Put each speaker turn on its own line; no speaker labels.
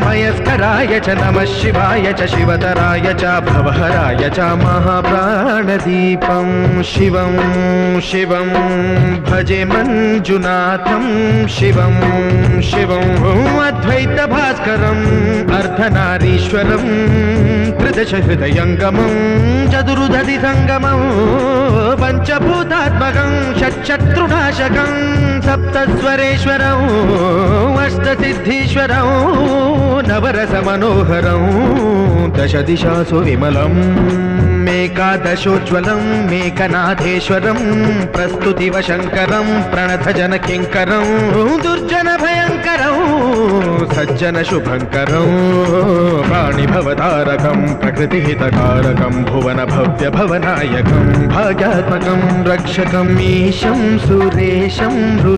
मयस्कराय च नमः शिवाय च शिवतराय च भवहराय च महाप्राणदीपं शिवं शिवं भजे मञ्जुनाथं शिवं शिवं अद्वैतभास्करम् अर्धनारीश्वरं त्रिदशहृदयङ्गमं चतुर्दधिसङ्गमं पञ्चभूतात्मकं षट्शत्रुनाशकं सप्तस्वरेश्वरं अष्टसिद्धीश्वरं नवरसमनोहरं दशदिशासु विमलम् मेकादशोज्ज्वलं मेकनाथेश्वरं प्रस्तुतिवशङ्करं प्रणतजनकिङ्करं दुर्जनभयङ्करं सज्जनशुभङ्करं प्राणिभवतारकं प्रकृतिहितकारकं भुवनभव्यभवनायकं भाग्यात्मकं रक्षकम् ईशं सुरेशं